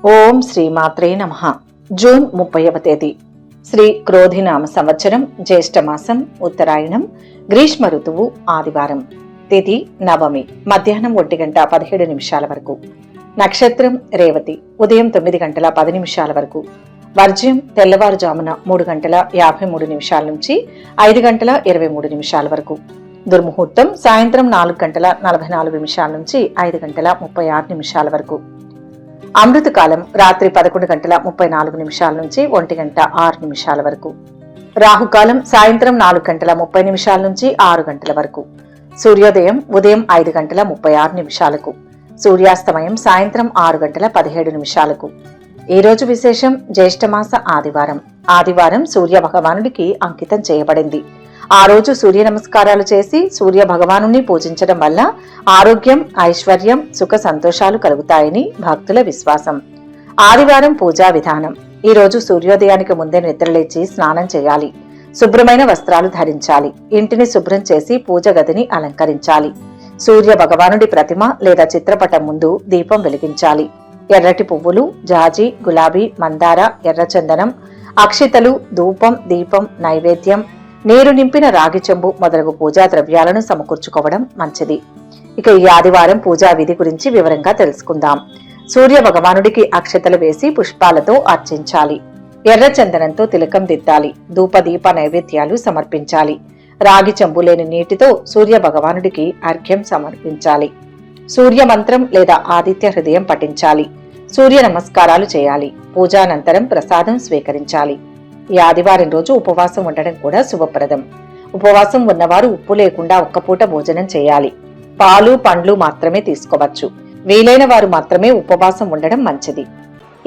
ఓం శ్రీమాత్రే నమః. జూన్ 30వ తేదీ శ్రీ క్రోధినామ సంవత్సరం, జ్యేష్ఠమాసం, ఉత్తరాయణం, గ్రీష్మ ఋతువు, ఆదివారం. తిథి నవమి, మధ్యాహ్నం 1:17 వరకు. నక్షత్రం రేవతి, ఉదయం 9:10 వరకు. వర్జ్యం తెల్లవారుజామున 3:53 నుంచి 5:23 వరకు. దుర్ముహూర్తం సాయంత్రం 4:44 నుంచి 5:36 వరకు. అమృతకాలం రాత్రి 11:34 నుంచి 1:06 వరకు. రాహుకాలం సాయంత్రం 4:30 నుంచి 6 గంటల వరకు. సూర్యోదయం ఉదయం 5:36. సూర్యాస్తమయం సాయంత్రం 6:17. ఈ రోజు విశేషం జ్యేష్ఠమాస ఆదివారం. ఆదివారం సూర్య భగవానుడికి అంకితం చేయబడింది. ఆ రోజు సూర్య నమస్కారాలు చేసి సూర్య భగవానుని పూజించడం వల్ల ఆరోగ్యం, ఐశ్వర్యం, సుఖ సంతోషాలు కలుగుతాయని భక్తుల విశ్వాసం. ఆదివారం పూజా విధానం. ఈ రోజు సూర్యోదయానికి ముందే నిద్రలేచి స్నానం చేయాలి. శుభ్రమైన వస్త్రాలు ధరించాలి. ఇంటిని శుభ్రం చేసి పూజ గదిని అలంకరించాలి. సూర్య భగవానుడి ప్రతిమ లేదా చిత్రపటం ముందు దీపం వెలిగించాలి. ఎర్రటి పువ్వులు, జాజి, గులాబీ, మందార, ఎర్రచందనం, అక్షితలు, ధూపం, దీపం, నైవేద్యం, నీరు నింపిన రాగి చెంబు మొదలగు పూజా ద్రవ్యాలను సమకూర్చుకోవడం మంచిది. ఇక ఈ ఆదివారం పూజా విధి గురించి వివరంగా తెలుసుకుందాం. సూర్య భగవానుడికి అక్షతలు వేసి పుష్పాలతో అర్చించాలి. ఎర్ర చందనంతో తిలకం దిద్దాలి. ధూపదీప నైవేద్యాలు సమర్పించాలి. రాగి చెంబు లేని నీటితో సూర్య భగవానుడికి అర్ఘ్యం సమర్పించాలి. సూర్య మంత్రం లేదా ఆదిత్య హృదయం పఠించాలి. సూర్య నమస్కారాలు చేయాలి. పూజానంతరం ప్రసాదం స్వీకరించాలి. ఈ ఆదివారం రోజు ఉపవాసం ఉండడం కూడా శుభప్రదం. ఉపవాసం ఉన్నవారు ఉప్పు లేకుండా ఒక్కపూట భోజనం చేయాలి. పాలు, పండ్లు మాత్రమే తీసుకోవచ్చు. వీలైన వారు మాత్రమే ఉపవాసం ఉండడం మంచిది.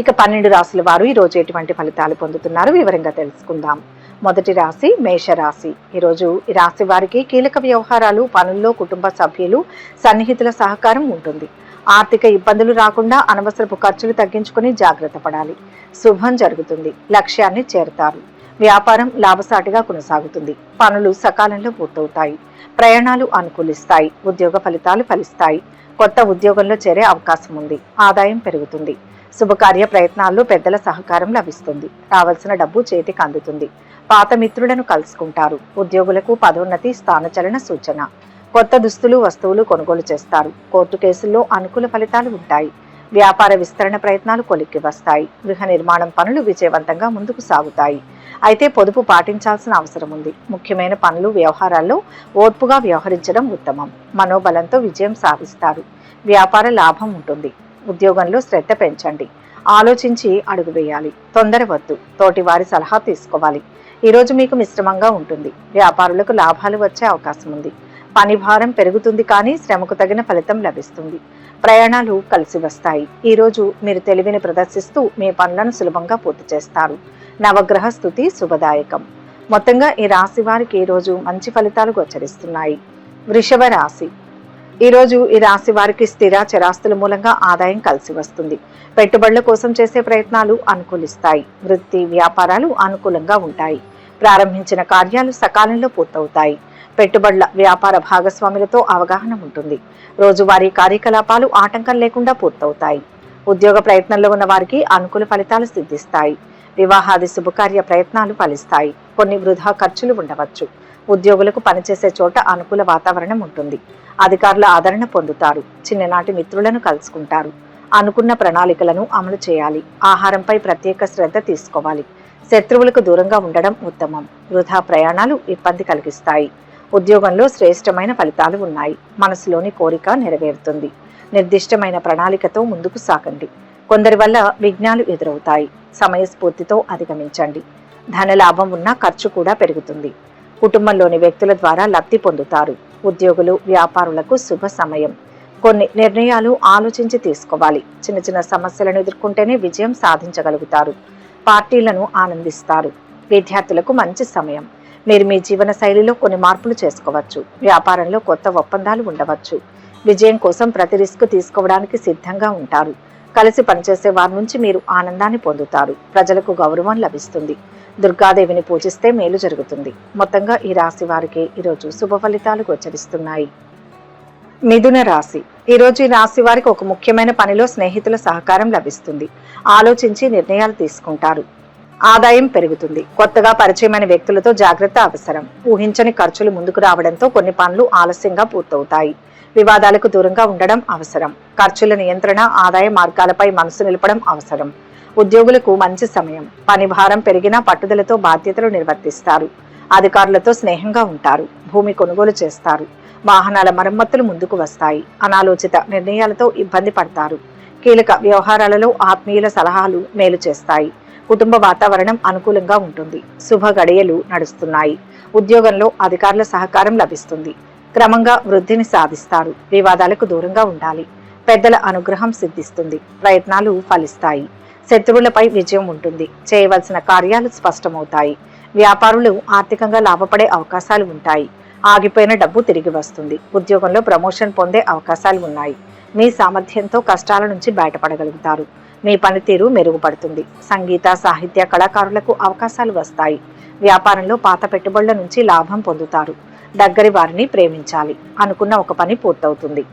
ఇక 12 రాశుల వారు ఈ రోజు ఎటువంటి ఫలితాలు పొందుతున్నారు వివరంగా తెలుసుకుందాం. మొదటి రాశి మేషరాశి. ఈరోజు ఈ రాశి వారికి కీలక వ్యవహారాలు, పనుల్లో కుటుంబ సభ్యులు, సన్నిహితుల సహకారం ఉంటుంది. ఆర్థిక ఇబ్బందులు రాకుండా అనవసరపు ఖర్చులు తగ్గించుకుని జాగ్రత్త పడాలి. శుభం జరుగుతుంది. లక్ష్యాన్ని చేరుతారు. వ్యాపారం లాభసాటిగా కొనసాగుతుంది. పనులు సకాలంలో పూర్తవుతాయి. ప్రయాణాలు అనుకూలిస్తాయి. ఉద్యోగ ఫలితాలు ఫలిస్తాయి. కొత్త ఉద్యోగంలో చేరే అవకాశం ఉంది. ఆదాయం పెరుగుతుంది. శుభకార్య ప్రయత్నాల్లో పెద్దల సహకారం లభిస్తుంది. రావాల్సిన డబ్బు చేతికి అందుతుంది. పాత మిత్రులను కలుసుకుంటారు. ఉద్యోగులకు పదోన్నతి, స్థానచలన సూచన. కొత్త దుస్తులు, వస్తువులు కొనుగోలు చేస్తారు. కోర్టు కేసుల్లో అనుకూల ఫలితాలు ఉంటాయి. వ్యాపార విస్తరణ ప్రయత్నాలు కొలిక్కి వస్తాయి. గృహ నిర్మాణం పనులు విజయవంతంగా ముందుకు సాగుతాయి. అయితే పొదుపు పాటించాల్సిన అవసరం ఉంది. ముఖ్యమైన పనులు, వ్యవహారాల్లో ఓర్పుగా వ్యవహరించడం ఉత్తమం. మనోబలంతో విజయం సాధిస్తారు. వ్యాపార లాభం ఉంటుంది. ఉద్యోగంలో శ్రద్ధ పెంచండి. ఆలోచించి అడుగు వేయాలి. తొందర వద్దు. తోటి వారి సలహా తీసుకోవాలి. ఈరోజు మీకు మిశ్రమంగా ఉంటుంది. వ్యాపారులకు లాభాలు వచ్చే అవకాశం ఉంది. పని భారం పెరుగుతుంది, కానీ శ్రమకు తగిన ఫలితం లభిస్తుంది. ప్రయాణాలు కలిసి వస్తాయి. ఈరోజు మీరు తెలివిని ప్రదర్శిస్తూ మీ పనులను సులభంగా పూర్తి చేస్తారు. నవగ్రహ స్థుతి శుభదాయకం. మొత్తంగా ఈ రాశి వారికి ఈరోజు మంచి ఫలితాలు గోచరిస్తున్నాయి. వృషభ రాశి. ఈరోజు ఈ రాశి వారికి స్థిర చరాస్తుల మూలంగా ఆదాయం కలిసి వస్తుంది. పెట్టుబడుల కోసం చేసే ప్రయత్నాలు అనుకూలిస్తాయి. వృత్తి, వ్యాపారాలు అనుకూలంగా ఉంటాయి. ప్రారంభించిన కార్యాలు సకాలంలో పూర్తవుతాయి. పెట్టుబడుల వ్యాపార భాగస్వాములతో అవగాహన ఉంటుంది. రోజువారీ కార్యకలాపాలు ఆటంకం లేకుండా పూర్తవుతాయి. ఉద్యోగ ప్రయత్నంలో ఉన్న వారికి అనుకూల ఫలితాలు సిద్ధిస్తాయి. వివాహాది శుభకార్య ప్రయత్నాలు ఫలిస్తాయి. కొన్ని వృధా ఖర్చులు ఉండవచ్చు. ఉద్యోగులకు పనిచేసే చోట అనుకూల వాతావరణం ఉంటుంది. అధికారుల ఆదరణ పొందుతారు. చిన్ననాటి మిత్రులను కలుసుకుంటారు. అనుకున్న ప్రణాళికలను అమలు చేయాలి. ఆహారంపై ప్రత్యేక శ్రద్ధ తీసుకోవాలి. శత్రువులకు దూరంగా ఉండడం ఉత్తమం. వృధా ప్రయాణాలు ఇబ్బంది కలిగిస్తాయి. ఉద్యోగంలో శ్రేష్టమైన ఫలితాలు ఉన్నాయి. మనసులోని కోరిక నెరవేరుతుంది. నిర్దిష్టమైన ప్రణాళికతో ముందుకు సాగండి. కొందరి వల్ల విఘ్నాలు ఎదురవుతాయి. సమయస్ఫూర్తితో అధిగమించండి. ధనలాభం ఉన్నా ఖర్చు కూడా పెరుగుతుంది. కుటుంబంలోని వ్యక్తుల ద్వారా లబ్ధి పొందుతారు. ఉద్యోగులు, వ్యాపారులకు శుభ సమయం. కొన్ని నిర్ణయాలు ఆలోచించి తీసుకోవాలి. చిన్న చిన్న సమస్యలను ఎదుర్కొంటేనే విజయం సాధించగలుగుతారు. పార్టీలను ఆనందిస్తారు. విద్యార్థులకు మంచి సమయం. మీరు మీ జీవన శైలిలో కొన్ని మార్పులు చేసుకోవచ్చు. వ్యాపారంలో కొత్త ఒప్పందాలు ఉండవచ్చు. విజయం కోసం ప్రతి రిస్క్ తీసుకోవడానికి సిద్ధంగా ఉంటారు. కలిసి పనిచేసే వారి నుంచి మీరు ఆనందాన్ని పొందుతారు. ప్రజలకు గౌరవం లభిస్తుంది. దుర్గాదేవిని పూజిస్తే మేలు జరుగుతుంది. మొత్తంగా ఈ రాశి వారికి ఈరోజు శుభ ఫలితాలు గోచరిస్తున్నాయి. మిథున రాశి. ఈరోజు ఈ రాశి వారికి ఒక ముఖ్యమైన పనిలో స్నేహితుల సహకారం లభిస్తుంది. ఆలోచించి నిర్ణయాలు తీసుకుంటారు. ఆదాయం పెరుగుతుంది. కొత్తగా పరిచయమైన వ్యక్తులతో జాగ్రత్త అవసరం. ఊహించని ఖర్చులు ముందుకు రావడంతో కొన్ని పనులు ఆలస్యంగా పూర్తవుతాయి. వివాదాలకు దూరంగా ఉండడం అవసరం. ఖర్చుల నియంత్రణ, ఆదాయ మార్గాలపై మనసు నిలపడం అవసరం. ఉద్యోగులకు మంచి సమయం. పని భారం పెరిగినా పట్టుదలతో బాధ్యతలు నిర్వర్తిస్తారు. అధికారులతో స్నేహంగా ఉంటారు. భూమి కొనుగోలు చేస్తారు. వాహనాల మరమ్మతులు ముందుకు వస్తాయి. అనాలోచిత నిర్ణయాలతో ఇబ్బంది పడతారు. కీలక వ్యవహారాలలో ఆత్మీయుల సలహాలు మేలు చేస్తాయి. కుటుంబ వాతావరణం అనుకూలంగా ఉంటుంది. శుభ గడియలు నడుస్తున్నాయి. ఉద్యోగంలో అధికారుల సహకారం లభిస్తుంది. క్రమంగా వృద్ధిని సాధిస్తారు. వివాదాలకు దూరంగా ఉండాలి. పెద్దల అనుగ్రహం సిద్ధిస్తుంది. ప్రయత్నాలు ఫలిస్తాయి. శత్రువులపై విజయం ఉంటుంది. చేయవలసిన కార్యాలు స్పష్టమవుతాయి. వ్యాపారులు ఆర్థికంగా లాభపడే అవకాశాలు ఉంటాయి. ఆగిపోయిన డబ్బు తిరిగి వస్తుంది. ఉద్యోగంలో ప్రమోషన్ పొందే అవకాశాలు ఉన్నాయి. మీ సామర్థ్యంతో కష్టాల నుంచి బయటపడగలుగుతారు. మీ పనితీరు మెరుగుపడుతుంది. సంగీత, సాహిత్య కళాకారులకు అవకాశాలు వస్తాయి. వ్యాపారంలో పాత పెట్టుబడుల నుంచి లాభం పొందుతారు. దగ్గరి వారిని ప్రేమించాలి. అనుకున్న ఒక పని పూర్తవుతుంది.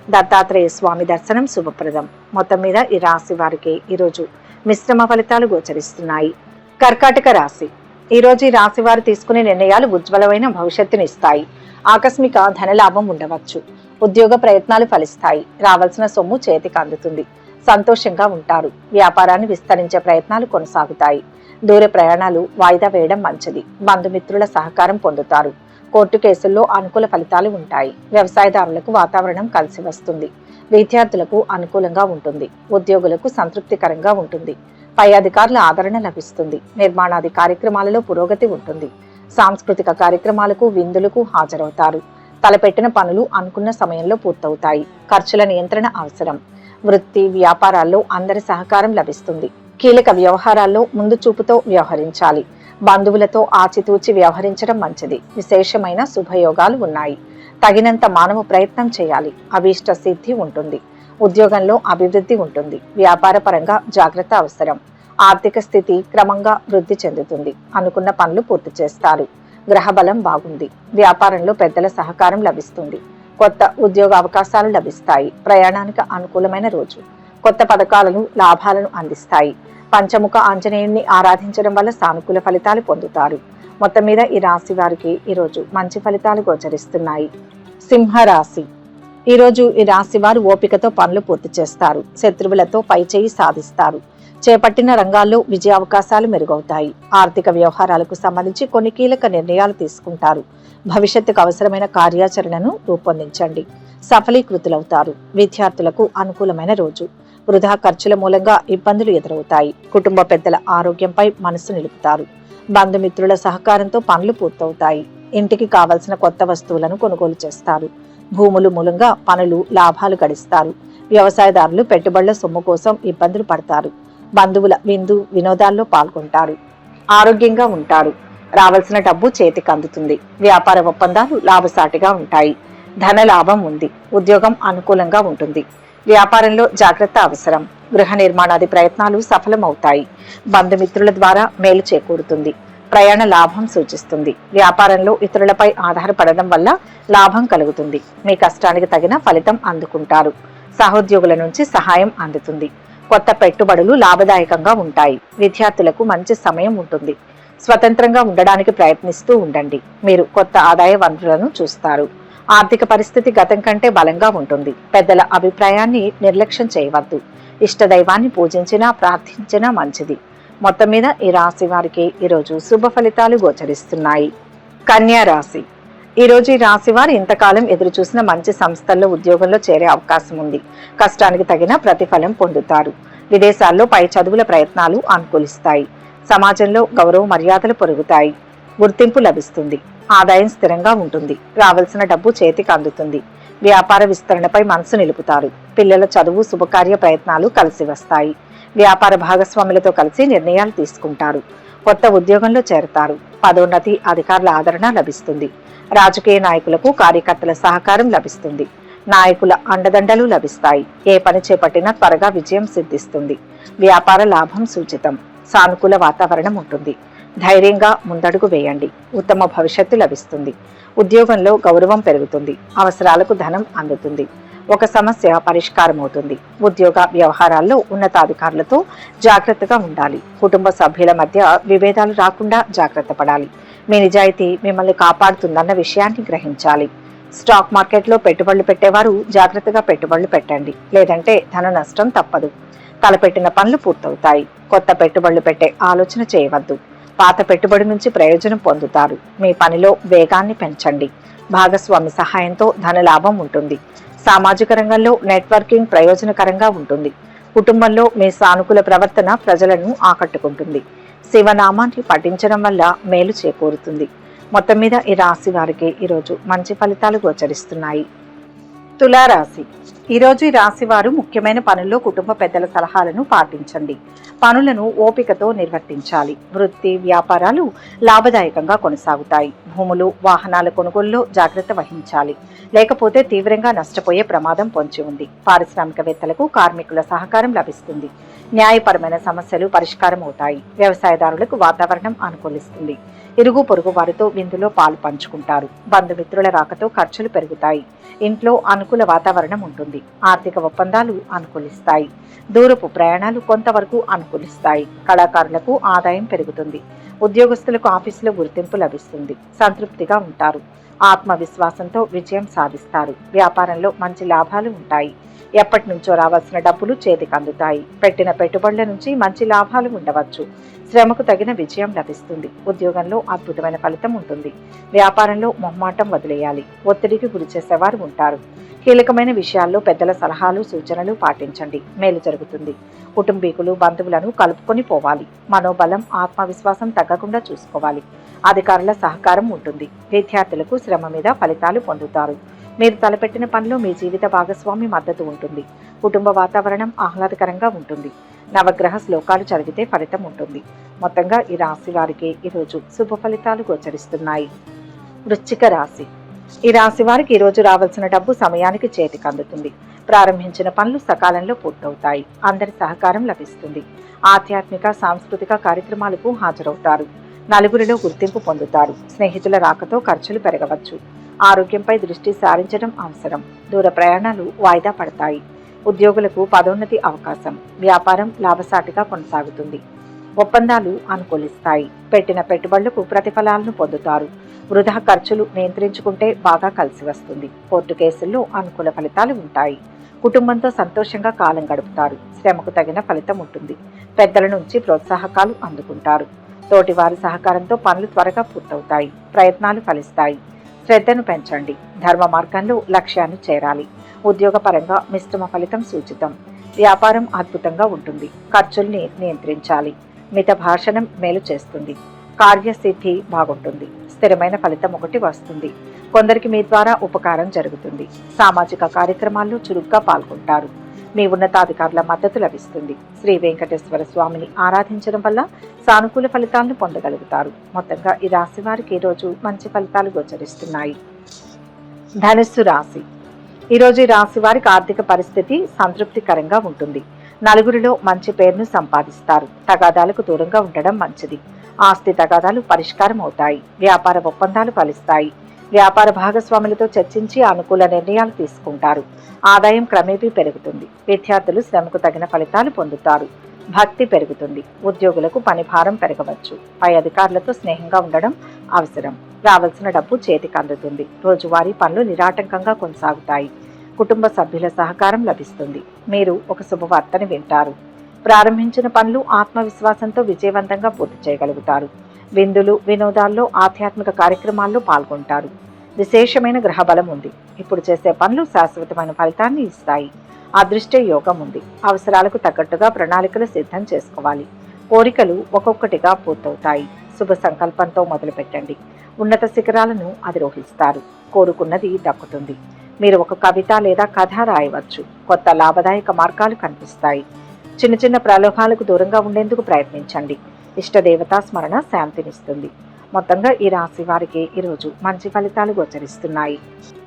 దత్తాత్రేయ స్వామి దర్శనం శుభప్రదం. మొత్తం మీద ఈ రాశి వారికి ఈరోజు మిశ్రమ ఫలితాలు గోచరిస్తున్నాయి. కర్కాటక రాశి. ఈరోజు ఈ రాశి వారు తీసుకునే నిర్ణయాలు ఉజ్వలమైన భవిష్యత్తుని ఇస్తాయి. ఆకస్మిక ధనలాభం ఉండవచ్చు. ఉద్యోగ ప్రయత్నాలు ఫలిస్తాయి. రావాల్సిన సొమ్ము చేతికి అందుతుంది. సంతోషంగా ఉంటారు. వ్యాపారాన్ని విస్తరించే ప్రయత్నాలు కొనసాగుతాయి. దూర ప్రయాణాలు వాయిదా వేయడం మంచిది. బంధుమిత్రుల సహకారం పొందుతారు. కోర్టు కేసుల్లో అనుకూల ఫలితాలు ఉంటాయి. వ్యవసాయదారులకు వాతావరణం కలిసి వస్తుంది. విద్యార్థులకు అనుకూలంగా ఉంటుంది. ఉద్యోగులకు సంతృప్తికరంగా ఉంటుంది. పై అధికారుల ఆదరణ లభిస్తుంది. నిర్మాణాది కార్యక్రమాలలో పురోగతి ఉంటుంది. సాంస్కృతిక కార్యక్రమాలకు, విందులకు హాజరవుతారు. తలపెట్టిన పనులు అనుకున్న సమయంలో పూర్తవుతాయి. ఖర్చుల నియంత్రణ అవసరం. వృత్తి, వ్యాపారాల్లో అందరి సహకారం లభిస్తుంది. కీలక వ్యవహారాల్లో ముందు చూపుతో వ్యవహరించాలి. బంధువులతో ఆచితూచి వ్యవహరించడం మంచిది. విశేషమైన శుభయోగాలు ఉన్నాయి. తగినంత మానవ ప్రయత్నం చేయాలి. అభీష్ట సిద్ధి ఉంటుంది. ఉద్యోగంలో అభివృద్ధి ఉంటుంది. వ్యాపార పరంగా జాగ్రత్త అవసరం. ఆర్థిక స్థితి క్రమంగా వృద్ధి చెందుతుంది. అనుకున్న పనులు పూర్తి చేస్తారు. గ్రహబలం బాగుంది. వ్యాపారంలో పెద్దల సహకారం లభిస్తుంది. కొత్త ఉద్యోగ అవకాశాలు లభిస్తాయి. ప్రయాణానికి అనుకూలమైన రోజు. కొత్త పథకాలను, లాభాలను అందిస్తాయి. పంచముఖ ఆంజనేయుణ్ణి ఆరాధించడం వల్ల సానుకూల ఫలితాలు పొందుతారు. మొత్తం మీద ఈ రాశి వారికి ఈరోజు మంచి ఫలితాలు గోచరిస్తున్నాయి. సింహరాశి. ఈరోజు ఈ రాశి వారు ఓపికతో పనులు పూర్తి చేస్తారు. శత్రువులతో పైచేయి సాధిస్తారు. చేపట్టిన రంగాల్లో విజయ అవకాశాలు మెరుగవుతాయి. ఆర్థిక వ్యవహారాలకు సంబంధించి కొన్ని కీలక నిర్ణయాలు తీసుకుంటారు. భవిష్యత్తుకు అవసరమైన కార్యాచరణను రూపొందించండి. సఫలీకృతులవుతారు. విద్యార్థులకు అనుకూలమైన రోజు. వృధా ఖర్చుల మూలంగా ఇబ్బందులు ఎదురవుతాయి. కుటుంబ పెద్దల ఆరోగ్యంపై మనసు నిలుపుతారు. బంధుమిత్రుల సహకారంతో పనులు పూర్తవుతాయి. ఇంటికి కావలసిన కొత్త వస్తువులను కొనుగోలు చేస్తారు. భూములు మూలంగా పనులు, లాభాలు గడిస్తారు. వ్యవసాయదారులు పెట్టుబడుల సొమ్ము కోసం ఇబ్బందులు పడతారు. బంధువుల విందు, వినోదాల్లో పాల్గొంటారు. ఆరోగ్యంగా ఉంటారు. రావాల్సిన డబ్బు చేతికి అందుతుంది. వ్యాపార ఒప్పందాలు లాభసాటిగా ఉంటాయి. ధన లాభం ఉంది. ఉద్యోగం అనుకూలంగా ఉంటుంది. వ్యాపారంలో జాగ్రత్త అవసరం. గృహ నిర్మాణాది ప్రయత్నాలు సఫలమవుతాయి. బంధుమిత్రుల ద్వారా మేలు చేకూరుతుంది. ప్రయాణ లాభం సూచిస్తుంది. వ్యాపారంలో ఇతరులపై ఆధారపడడం వల్ల లాభం కలుగుతుంది. మీ కష్టానికి తగిన ఫలితం అందుకుంటారు. సహోద్యోగుల నుంచి సహాయం అందుతుంది. కొత్త పెట్టుబడులు లాభదాయకంగా ఉంటాయి. విద్యార్థులకు మంచి సమయం ఉంటుంది. స్వతంత్రంగా ఉండడానికి ప్రయత్నిస్తూ ఉండండి. మీరు కొత్త ఆదాయ వనరులను చూస్తారు. ఆర్థిక పరిస్థితి గతం కంటే బలంగా ఉంటుంది. పెద్దల అభిప్రాయాన్ని నిర్లక్ష్యం చేయవద్దు. ఇష్టదైవాన్ని పూజించినా ప్రార్థించినా మంచిది. మొత్తం మీద ఈ రాశి వారికి ఈరోజు శుభ ఫలితాలు గోచరిస్తున్నాయి. కన్యా రాశి. ఈరోజు ఈ రాశి వారు ఇంతకాలం ఎదురు చూసిన మంచి సంస్థల్లో ఉద్యోగంలో చేరే అవకాశం ఉంది. కష్టానికి తగిన ప్రతిఫలం పొందుతారు. విదేశాల్లో పై చదువుల ప్రయత్నాలు అనుకూలిస్తాయి. సమాజంలో గౌరవ మర్యాదలు పెరుగుతాయి. గుర్తింపు లభిస్తుంది. ఆదాయం స్థిరంగా ఉంటుంది. రావాల్సిన డబ్బు చేతికి అందుతుంది. వ్యాపార విస్తరణపై మనసు నిలుపుతారు. పిల్లల చదువు, శుభకార్య ప్రయత్నాలు కలిసి వస్తాయి. వ్యాపార భాగస్వాములతో కలిసి నిర్ణయాలు తీసుకుంటారు. కొత్త ఉద్యోగంలో చేరతారు. పదోన్నతి, అధికారుల ఆదరణ లభిస్తుంది. రాజకీయ నాయకులకు కార్యకర్తల సహకారం లభిస్తుంది. నాయకుల అండదండలు లభిస్తాయి. ఏ పని చేపట్టినా త్వరగా విజయం సిద్ధిస్తుంది. వ్యాపార లాభం సూచితం. సానుకూల వాతావరణం ఉంటుంది. ధైర్యంగా ముందడుగు వేయండి. ఉత్తమ భవిష్యత్తు లభిస్తుంది. ఉద్యోగంలో గౌరవం పెరుగుతుంది. అవసరాలకు ధనం అందుతుంది. ఒక సమస్య పరిష్కారం అవుతుంది. ఉద్యోగ వ్యవహారాల్లో ఉన్నతాధికారులతో జాగ్రత్తగా ఉండాలి. కుటుంబ సభ్యుల మధ్య విభేదాలు రాకుండా జాగ్రత్త పడాలి. మీ నిజాయితీ మిమ్మల్ని కాపాడుతుందన్న విషయాన్ని గ్రహించాలి. స్టాక్ మార్కెట్లో పెట్టుబడులు పెట్టేవారు జాగ్రత్తగా పెట్టుబడులు పెట్టండి, లేదంటే ధన నష్టం తప్పదు. తలపెట్టిన పనులు పూర్తవుతాయి. కొత్త పెట్టుబడులు పెట్టే ఆలోచన చేయవద్దు. పాత పెట్టుబడి నుంచి ప్రయోజనం పొందుతారు. మీ పనిలో వేగాన్ని పెంచండి. భాగస్వామి సహాయంతో ధన లాభం ఉంటుంది. సామాజిక రంగంలో నెట్వర్కింగ్ ప్రయోజనకరంగా ఉంటుంది. కుటుంబంలో మీ సానుకూల ప్రవర్తన ప్రజలను ఆకట్టుకుంటుంది. శివనామాన్ని పఠించడం వల్ల మేలు చేకూరుతుంది. మొత్తం మీద ఈ రాశి వారికి ఈరోజు మంచి ఫలితాలు గోచరిస్తున్నాయి. తులారాశి. ఈరోజు ఈ రాశి వారు ముఖ్యమైన పనుల్లో కుటుంబ పెద్దల సలహాలను పాటించండి. పనులను ఓపికతో నిర్వర్తించాలి. వృత్తి వ్యాపారాలు లాభదాయకంగా కొనసాగుతాయి. భూములు వాహనాల కొనుగోలులో జాగ్రత్త వహించాలి, లేకపోతే తీవ్రంగా నష్టపోయే ప్రమాదం పొంచి ఉంది. పారిశ్రామికవేత్తలకు కార్మికుల సహకారం లభిస్తుంది. న్యాయపరమైన సమస్యలు పరిష్కారం అవుతాయి. వ్యవసాయదారులకు వాతావరణం అనుకూలిస్తుంది. ఇరుగు పొరుగు వారితో విందులో పాలు పంచుకుంటారు. బంధుమిత్రుల రాకతో ఖర్చులు పెరుగుతాయి. ఇంట్లో అనుకూల వాతావరణం ఉంటుంది. ఆర్థిక ఒప్పందాలు అనుకూలిస్తాయి. దూరపు ప్రయాణాలు కొంతవరకు అనుకూలిస్తాయి. కళాకారులకు ఆదాయం పెరుగుతుంది. ఉద్యోగస్తులకు ఆఫీసులో గుర్తింపు లభిస్తుంది. సంతృప్తిగా ఉంటారు. ఆత్మవిశ్వాసంతో విజయం సాధిస్తారు. వ్యాపారంలో మంచి లాభాలు ఉంటాయి. ఎప్పటి నుంచో రావాల్సిన డబ్బులు చేతికి అందుతాయి. పెట్టిన పెట్టుబడుల నుంచి మంచి లాభాలు ఉండవచ్చు. శ్రమకు తగిన విజయం లభిస్తుంది. ఉద్యోగంలో అద్భుతమైన ఫలితం ఉంటుంది. వ్యాపారంలో మొహమాటం వదిలేయాలి. ఒత్తిడికి గురి చేసేవారు ఉంటారు. కీలకమైన విషయాల్లో పెద్దల సలహాలు సూచనలు పాటించండి. మేలు జరుగుతుంది. కుటుంబీకులు బంధువులను కలుపుకొని పోవాలి. మనోబలం ఆత్మవిశ్వాసం తగ్గకుండా చూసుకోవాలి. అధికారుల సహకారం ఉంటుంది. విద్యార్థులకు శ్రమ మీద ఫలితాలు పొందుతారు. మీరు తలపెట్టిన పనిలో మీ జీవిత భాగస్వామి మద్దతు ఉంటుంది. కుటుంబ వాతావరణం ఆహ్లాదకరంగా ఉంటుంది. నవగ్రహ శ్లోకాలు చదివితే ఫలితం ఉంటుంది. మొత్తంగా ఈ రాశి వారికి ఈరోజు శుభ ఫలితాలు గోచరిస్తున్నాయి. వృశ్చిక రాశి. ఈ రాశి వారికి ఈరోజు రావాల్సిన డబ్బు సమయానికి చేతికి అందుతుంది. ప్రారంభించిన పనులు సకాలంలో పూర్తవుతాయి. అందరి సహకారం లభిస్తుంది. ఆధ్యాత్మిక సాంస్కృతిక కార్యక్రమాలకు హాజరవుతారు. నలుగురిలో గుర్తింపు పొందుతారు. స్నేహితుల రాకతో ఖర్చులు పెరగవచ్చు. ఆరోగ్యంపై దృష్టి సారించడం అవసరం. దూర ప్రయాణాలు వాయిదా పడతాయి. ఉద్యోగులకు పదోన్నతి అవకాశం. వ్యాపారం లాభసాటిగా కొనసాగుతుంది. ఒప్పందాలు అనుకూలిస్తాయి. పెట్టిన పెట్టుబడులకు ప్రతిఫలాలను పొందుతారు. వృధా ఖర్చులు నియంత్రించుకుంటే బాగా కలిసి వస్తుంది. కోర్టు కేసుల్లో అనుకూల ఫలితాలు ఉంటాయి. కుటుంబంతో సంతోషంగా కాలం గడుపుతారు. శ్రమకు తగిన ఫలితం ఉంటుంది. పెద్దల నుంచి ప్రోత్సాహకాలు అందుకుంటారు. తోటివారి సహకారంతో పనులు త్వరగా పూర్తవుతాయి. ప్రయత్నాలు ఫలిస్తాయి. శ్రద్ధను పెంచండి. ధర్మ మార్గంలో లక్ష్యాన్ని చేరాలి. ఉద్యోగపరంగా మిశ్రమ ఫలితం సూచితం. వ్యాపారం అద్భుతంగా ఉంటుంది. ఖర్చుల్ని నియంత్రించాలి. మిత భాషణం మేలు చేస్తుంది. కార్యసిద్ధి బాగుంటుంది. స్థిరమైన ఫలితం ఒకటి వస్తుంది. కొందరికి మీ ద్వారా ఉపకారం జరుగుతుంది. సామాజిక కార్యక్రమాల్లో చురుగ్గా పాల్గొంటారు. మీ ఉన్నతాధికారుల మద్దతు లభిస్తుంది. శ్రీ వెంకటేశ్వర స్వామిని ఆరాధించడం వల్ల సానుకూల ఫలితాలను పొందగలుగుతారు. మొత్తంగా ఈ రాశి వారికి ఈరోజు మంచి ఫలితాలు గోచరిస్తున్నాయి. ధనుస్సు రాశి. ఈరోజు ఈ రాశి వారికి ఆర్థిక పరిస్థితి సంతృప్తికరంగా ఉంటుంది. నలుగురిలో మంచి పేరును సంపాదిస్తారు. తగాదాలకు దూరంగా ఉండడం మంచిది. ఆస్తి తగాదాలు పరిష్కారం అవుతాయి. వ్యాపార ఒప్పందాలు ఫలిస్తాయి. వ్యాపార భాగస్వాములతో చర్చించి అనుకూల నిర్ణయాలు తీసుకుంటారు. ఆదాయం క్రమేపీ పెరుగుతుంది. విద్యార్థులు శ్రమకు తగిన ఫలితాలు పొందుతారు. భక్తి పెరుగుతుంది. ఉద్యోగులకు పని భారం పెరగవచ్చు. పై అధికారులతో స్నేహంగా ఉండడం అవసరం. రావాల్సిన డబ్బు చేతికి అందుతుంది. రోజువారీ పనులు నిరాటంకంగా కొనసాగుతాయి. కుటుంబ సభ్యుల సహకారం లభిస్తుంది. మీరు ఒక శుభవార్తని వింటారు. ప్రారంభించిన పనులు ఆత్మవిశ్వాసంతో విజయవంతంగా పూర్తి చేయగలుగుతారు. విందులు వినోదాల్లో ఆధ్యాత్మిక కార్యక్రమాల్లో పాల్గొంటారు. విశేషమైన గ్రహబలం ఉంది. ఇప్పుడు చేసే పనులు శాశ్వతమైన ఫలితాన్ని ఇస్తాయి. అదృష్ట యోగం ఉంది. అవసరాలకు తగ్గట్టుగా ప్రణాళికలు సిద్ధం చేసుకోవాలి. కోరికలు ఒక్కొక్కటిగా పూర్తవుతాయి. శుభ సంకల్పంతో మొదలుపెట్టండి. ఉన్నత శిఖరాలను అధిరోహిస్తారు. కోరుకున్నది దక్కుతుంది. మీరు ఒక కవిత లేదా కథ రాయవచ్చు. కొత్త లాభదాయక మార్గాలు కనిపిస్తాయి. చిన్న చిన్న ప్రలోభాలకు దూరంగా ఉండేందుకు ప్రయత్నించండి. ఇష్టదేవతా స్మరణ శాంతినిస్తుంది. మొత్తంగా ఈ రాశి వారికి ఈరోజు మంచి ఫలితాలు గోచరిస్తున్నాయి.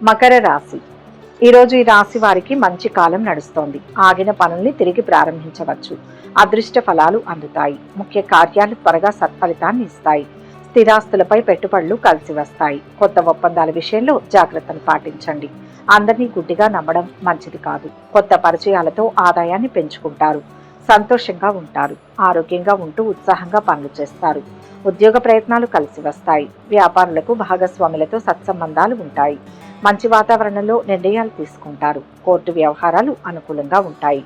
మకర రాశి. ఈరోజు ఈ రాశి వారికి మంచి కాలం నడుస్తోంది. ఆగిన పనుల్ని తిరిగి ప్రారంభించవచ్చు. అదృష్ట ఫలాలు అందుతాయి. ముఖ్య కార్యాలు త్వరగా సత్ఫలితాన్ని ఇస్తాయి. స్థిరాస్తులపై పెట్టుబడులు కలిసి వస్తాయి. కొత్త ఒప్పందాల విషయంలో జాగ్రత్తలు పాటించండి. అందరినీ గుడ్డిగా నమ్మడం మంచిది కాదు. కొత్త పరిచయాలతో ఆదాయాన్ని పెంచుకుంటారు. సంతోషంగా ఉంటారు. ఆరోగ్యంగా ఉంటూ ఉత్సాహంగా పనులు చేస్తారు. ఉద్యోగ ప్రయత్నాలు కలిసి వస్తాయి. వ్యాపారులకు భాగస్వాములతో సత్సంబంధాలు ఉంటాయి. మంచి వాతావరణంలో నిర్ణయాలు తీసుకుంటారు. కోర్టు వ్యవహారాలు అనుకూలంగా ఉంటాయి.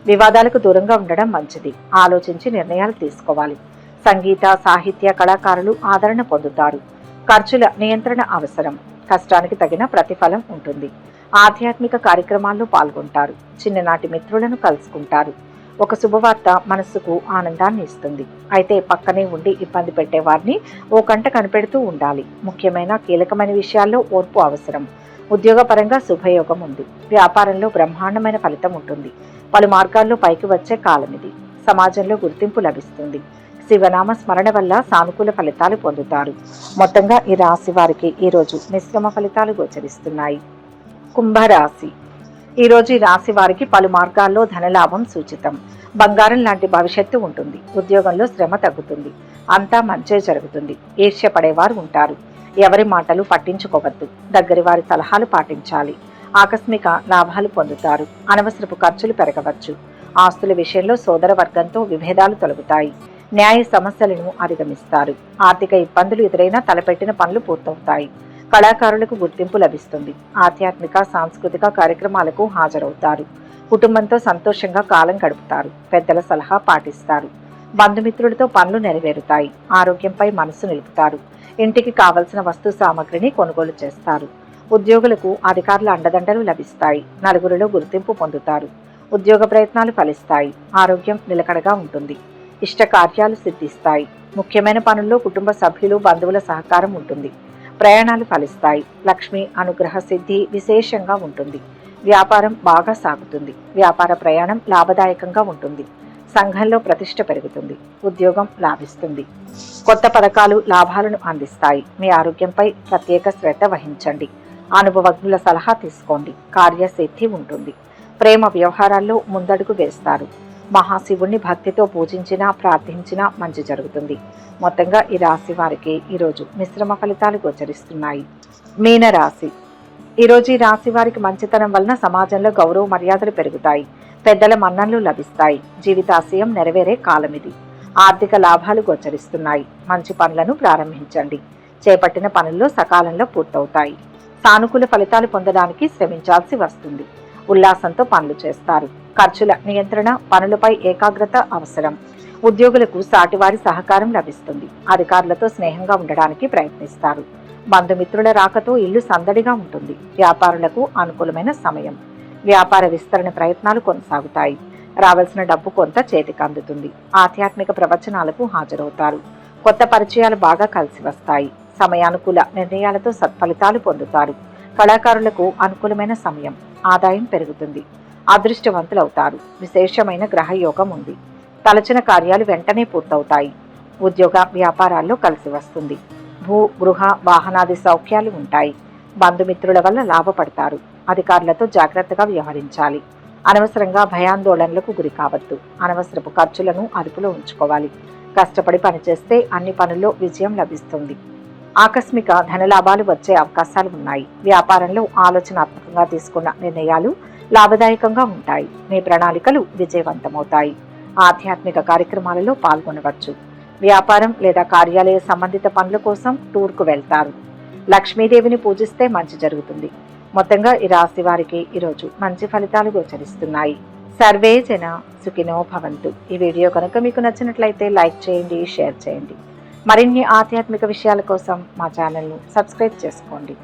వివాదాలకు దూరంగా ఉండడం మంచిది. ఆలోచించి నిర్ణయాలు తీసుకోవాలి. సంగీత సాహిత్య కళాకారులు ఆదరణ పొందుతారు. ఖర్చుల నియంత్రణ అవసరం. కష్టానికి తగిన ప్రతిఫలం ఉంటుంది. ఆధ్యాత్మిక కార్యక్రమాల్లో పాల్గొంటారు. చిన్ననాటి మిత్రులను కలుసుకుంటారు. ఒక శుభవార్త మనస్సుకు ఆనందాన్ని ఇస్తుంది. అయితే పక్కనే ఉండి ఇబ్బంది పెట్టే వారిని ఓ కంట కనిపెడుతూ ఉండాలి. ముఖ్యమైన కీలకమైన విషయాల్లో ఓర్పు అవసరం. ఉద్యోగపరంగా శుభయోగం ఉంది. వ్యాపారంలో బ్రహ్మాండమైన ఫలితం ఉంటుంది. పలు మార్గాల్లో పైకి వచ్చే కాలం ఇది. సమాజంలో గుర్తింపు లభిస్తుంది. శివనామ స్మరణ వల్ల సానుకూల ఫలితాలు పొందుతారు. మొత్తంగా ఈ రాశి వారికి ఈరోజు మిశ్రమ ఫలితాలు గోచరిస్తున్నాయి. కుంభరాశి. ఈరోజు ఈ రాశి వారికి పలు మార్గాల్లో ధనలాభం సూచితం. బంగారం లాంటి భవిష్యత్తు ఉంటుంది. ఉద్యోగంలో శ్రమ తగ్గుతుంది. అంతా మంచే జరుగుతుంది. ఈర్ష్య పడేవారు ఉంటారు. ఎవరి మాటలు పట్టించుకోవద్దు. దగ్గరి వారి సలహాలు పాటించాలి. ఆకస్మిక లాభాలు పొందుతారు. అనవసరపు ఖర్చులు పెరగవచ్చు. ఆస్తుల విషయంలో సోదర వర్గంతో విభేదాలు తొలగుతాయి. న్యాయ సమస్యలను అధిగమిస్తారు. ఆర్థిక ఇబ్బందులు ఎదురైనా తలపెట్టిన పనులు పూర్తవుతాయి. కళాకారులకు గుర్తింపు లభిస్తుంది. ఆధ్యాత్మిక సాంస్కృతిక కార్యక్రమాలకు హాజరవుతారు. కుటుంబంతో సంతోషంగా కాలం గడుపుతారు. పెద్దల సలహా పాటిస్తారు. బంధుమిత్రులతో పనులు నెరవేరుతాయి. ఆరోగ్యంపై మనసు నిలుపుతారు. ఇంటికి కావలసిన వస్తు సామగ్రిని కొనుగోలు చేస్తారు. ఉద్యోగులకు అధికారుల అండదండలు లభిస్తాయి. నలుగురిలో గుర్తింపు పొందుతారు. ఉద్యోగ ప్రయత్నాలు ఫలిస్తాయి. ఆరోగ్యం నిలకడగా ఉంటుంది. ఇష్ట కార్యాలు సిద్ధిస్తాయి. ముఖ్యమైన పనుల్లో కుటుంబ సభ్యులు బంధువుల సహకారం ఉంటుంది. ప్రయాణాలు ఫలిస్తాయి. లక్ష్మి అనుగ్రహ సిద్ధి విశేషంగా ఉంటుంది. వ్యాపారం బాగా సాగుతుంది. వ్యాపార ప్రయాణం లాభదాయకంగా ఉంటుంది. సంఘంలో ప్రతిష్ట పెరుగుతుంది. ఉద్యోగం లాభిస్తుంది. కొత్త పథకాలు లాభాలను అందిస్తాయి. మీ ఆరోగ్యంపై ప్రత్యేక శ్రద్ధ వహించండి. అనుభవజ్ఞుల సలహా తీసుకోండి. కార్యసిద్ధి ఉంటుంది. ప్రేమ వ్యవహారాల్లో ముందడుగు వేస్తారు. మహాశివుణ్ణి భక్తితో పూజించినా ప్రార్థించినా మంచి జరుగుతుంది. మొత్తంగా ఈ రాశి వారికి ఈరోజు మిశ్రమ ఫలితాలు గోచరిస్తున్నాయి. మీనరాశి. ఈరోజు ఈ రాశి వారికి మంచితనం వలన సమాజంలో గౌరవ మర్యాదలు పెరుగుతాయి. పెద్దల మన్ననలు లభిస్తాయి. జీవితాశయం నెరవేరే కాలం ఇది. ఆర్థిక లాభాలు గోచరిస్తున్నాయి. మంచి పనులను ప్రారంభించండి. చేపట్టిన పనుల్లో సకాలంలో పూర్తవుతాయి. సానుకూల ఫలితాలు పొందడానికి శ్రమించాల్సి వస్తుంది. ఉల్లాసంతో పనులు చేస్తారు. ఖర్చుల నియంత్రణ, పనులపై ఏకాగ్రత అవసరం. ఉద్యోగులకు సాటివారి సహకారం లభిస్తుంది. అధికారులతో స్నేహంగా ఉండడానికి ప్రయత్నిస్తారు. బంధుమిత్రుల రాకతో ఇల్లు సందడిగా ఉంటుంది. వ్యాపారులకు అనుకూలమైన సమయం. వ్యాపార విస్తరణ ప్రయత్నాలు కొనసాగుతాయి. రావాల్సిన డబ్బు కొంత చేతికి అందుతుంది. ఆధ్యాత్మిక ప్రవచనాలకు హాజరవుతారు. కొత్త పరిచయాలు బాగా కలిసి వస్తాయి. సమయానుకూల నిర్ణయాలతో సత్ఫలితాలు పొందుతారు. కళాకారులకు అనుకూలమైన సమయం. ఆదాయం పెరుగుతుంది. అదృష్టవంతులవుతారు. విశేషమైన గ్రహయోగం ఉంది. తలచిన కార్యాలు వెంటనే పూర్తవుతాయి. ఉద్యోగ వ్యాపారాల్లో కలిసి వస్తుంది. భూ గృహ వాహనాది సౌఖ్యాలు ఉంటాయి. బంధుమిత్రుల వల్ల లాభపడతారు. అధికారులతో జాగ్రత్తగా వ్యవహరించాలి. అనవసరంగా భయాందోళనలకు గురి కావద్దు. అనవసరపు ఖర్చులను అదుపులో ఉంచుకోవాలి. కష్టపడి పనిచేస్తే అన్ని పనుల్లో విజయం లభిస్తుంది. ఆకస్మిక ధనలాభాలు వచ్చే అవకాశాలు ఉన్నాయి. వ్యాపారంలో ఆలోచనాత్మకంగా తీసుకున్న నిర్ణయాలు లాభదాయకంగా ఉంటాయి. మీ ప్రణాళికలు విజయవంతమవుతాయి. ఆధ్యాత్మిక కార్యక్రమాలలో పాల్గొనవచ్చు. వ్యాపారం లేదా కార్యాలయ సంబంధిత పనుల కోసం టూర్కు వెళ్తారు. లక్ష్మీదేవిని పూజిస్తే మంచి జరుగుతుంది. మొత్తంగా ఈ రాశి వారికి ఈరోజు మంచి ఫలితాలు గోచరిస్తున్నాయి. సర్వే జన సుఖినో భవంతు. ఈ వీడియో కనుక మీకు నచ్చినట్లయితే లైక్ చేయండి, షేర్ చేయండి. మరిన్ని ఆధ్యాత్మిక విషయాల కోసం మా ఛానల్ను సబ్స్క్రైబ్ చేసుకోండి.